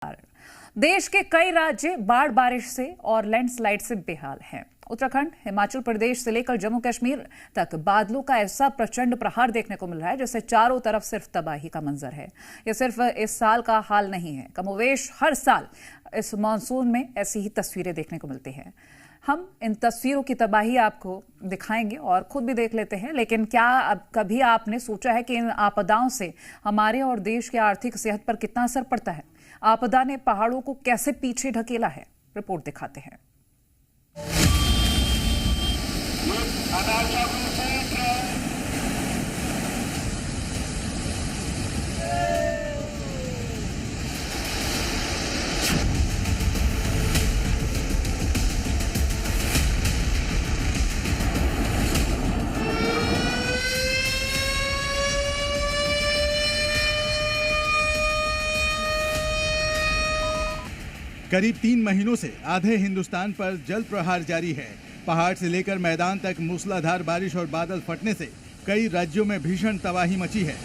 देश के कई राज्य बाढ़ बारिश से और लैंडस्लाइड से बेहाल हैं। उत्तराखंड, हिमाचल प्रदेश से लेकर जम्मू कश्मीर तक बादलों का ऐसा प्रचंड प्रहार देखने को मिल रहा है जैसे चारों तरफ सिर्फ तबाही का मंजर है। ये सिर्फ इस साल का हाल नहीं है, कमोवेश हर साल इस मानसून में ऐसी ही तस्वीरें देखने को मिलती हैं। हम इन तस्वीरों की तबाही आपको दिखाएंगे और खुद भी देख लेते हैं, लेकिन क्या अब कभी आपने सोचा है कि इन आपदाओं से हमारे और देश की आर्थिक सेहत पर कितना असर पड़ता है? आपदा ने पहाड़ों को कैसे पीछे ढकेला है, रिपोर्ट दिखाते हैं। करीब 3 महीनों से आधे हिंदुस्तान पर जल प्रहार जारी है। पहाड़ से लेकर मैदान तक मूसलाधार बारिश और बादल फटने से कई राज्यों में भीषण तबाही मची है।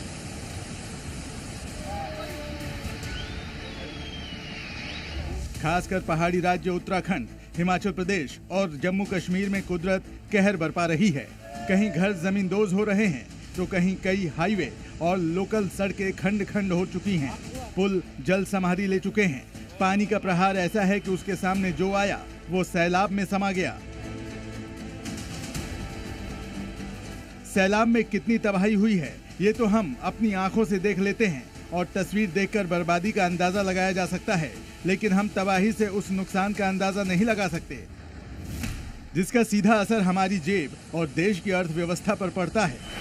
खासकर पहाड़ी राज्य उत्तराखंड, हिमाचल प्रदेश और जम्मू कश्मीर में कुदरत कहर बरपा रही है। कहीं घर जमींदोज हो रहे हैं तो कहीं कई हाईवे और लोकल सड़कें खंड खंड हो चुकी हैं। पुल जल समाधि ले चुके हैं। पानी का प्रहार ऐसा है कि उसके सामने जो आया वो सैलाब में समा गया। सैलाब में कितनी तबाही हुई है ये तो हम अपनी आंखों से देख लेते हैं और तस्वीर देखकर बर्बादी का अंदाजा लगाया जा सकता है, लेकिन हम तबाही से उस नुकसान का अंदाजा नहीं लगा सकते जिसका सीधा असर हमारी जेब और देश की अर्थव्यवस्था पर पड़ता है।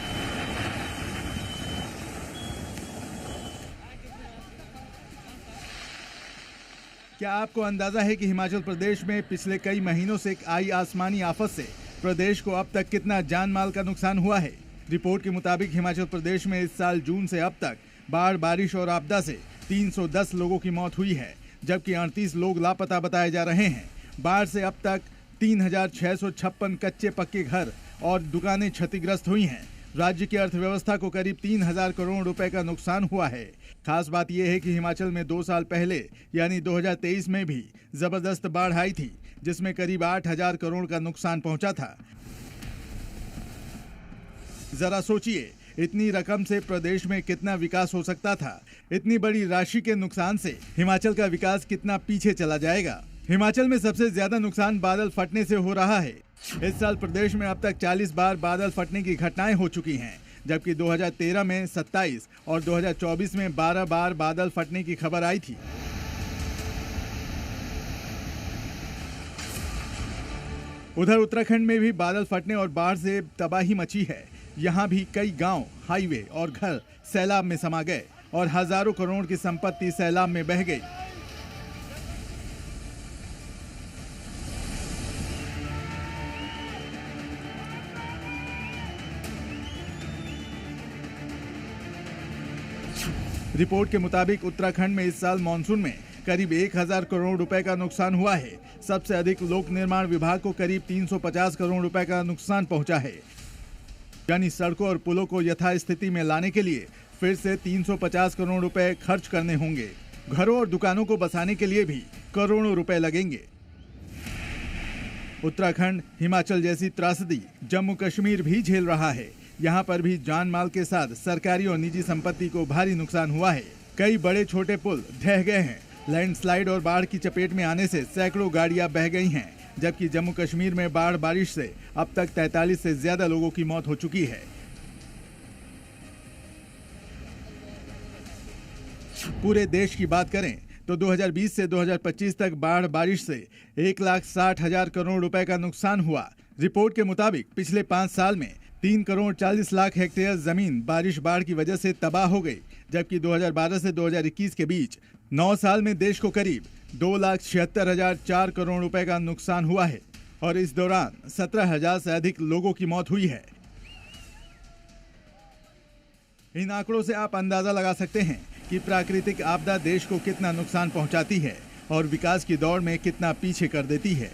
क्या आपको अंदाजा है कि हिमाचल प्रदेश में पिछले कई महीनों से आई आसमानी आफत से प्रदेश को अब तक कितना जान माल का नुकसान हुआ है? रिपोर्ट के मुताबिक हिमाचल प्रदेश में इस साल जून से अब तक बाढ़, बारिश और आपदा से 310 लोगों की मौत हुई है, जबकि 38 लोग लापता बताए जा रहे हैं। बाढ़ से अब तक 3656 कच्चे पक्के घर और दुकानें क्षतिग्रस्त हुई हैं। राज्य की अर्थव्यवस्था को करीब 3000 करोड़ रुपए का नुकसान हुआ है। खास बात यह है कि हिमाचल में 2 साल पहले यानी 2023 में भी जबरदस्त बाढ़ आई थी, जिसमें करीब 8000 करोड़ का नुकसान पहुंचा था। जरा सोचिए, इतनी रकम से प्रदेश में कितना विकास हो सकता था। इतनी बड़ी राशि के नुकसान से हिमाचल का विकास कितना पीछे चला जाएगा। हिमाचल में सबसे ज्यादा नुकसान बादल फटने से हो रहा है। इस साल प्रदेश में अब तक 40 बार बादल फटने की घटनाएं हो चुकी हैं, जबकि 2013 में 27 और 2024 में 12 बार बादल फटने की खबर आई थी। उधर उत्तराखंड में भी बादल फटने और बाढ़ से तबाही मची है। यहाँ भी कई गांव, हाईवे और घर सैलाब में समा गए और हजारों करोड़ की संपत्ति सैलाब में बह गई। रिपोर्ट के मुताबिक उत्तराखंड में इस साल मानसून में करीब 1000 करोड़ रुपए का नुकसान हुआ है। सबसे अधिक लोक निर्माण विभाग को करीब 350 करोड़ रुपए का नुकसान पहुंचा है। यानी सड़कों और पुलों को यथास्थिति में लाने के लिए फिर से 350 करोड़ रुपए खर्च करने होंगे। घरों और दुकानों को बसाने के लिए भी करोड़ों रुपए लगेंगे। उत्तराखंड, हिमाचल जैसी त्रासदी जम्मू कश्मीर भी झेल रहा है। यहाँ पर भी जान माल के साथ सरकारी और निजी संपत्ति को भारी नुकसान हुआ है। कई बड़े छोटे पुल ढह गए हैं। लैंडस्लाइड और बाढ़ की चपेट में आने से सैकड़ों गाड़ियां बह गई हैं, जबकि जम्मू कश्मीर में बाढ़ बारिश से अब तक 43 से ज्यादा लोगों की मौत हो चुकी है। पूरे देश की बात करें तो 2020 से 2025 तक बाढ़ बारिश से 1,60,000 करोड़ रुपए का नुकसान हुआ। रिपोर्ट के मुताबिक पिछले 5 साल में 3 करोड़ 40 लाख हेक्टेयर जमीन बारिश बाढ़ की वजह से तबाह हो गई, जबकि 2012 से 2021 के बीच 9 साल में देश को करीब 2,76,004 करोड़ रुपए का नुकसान हुआ है और इस दौरान 17,000 से अधिक लोगों की मौत हुई है। इन आंकड़ों से आप अंदाजा लगा सकते हैं कि प्राकृतिक आपदा देश को कितना नुकसान पहुंचाती है और विकास की दौड़ में कितना पीछे कर देती है।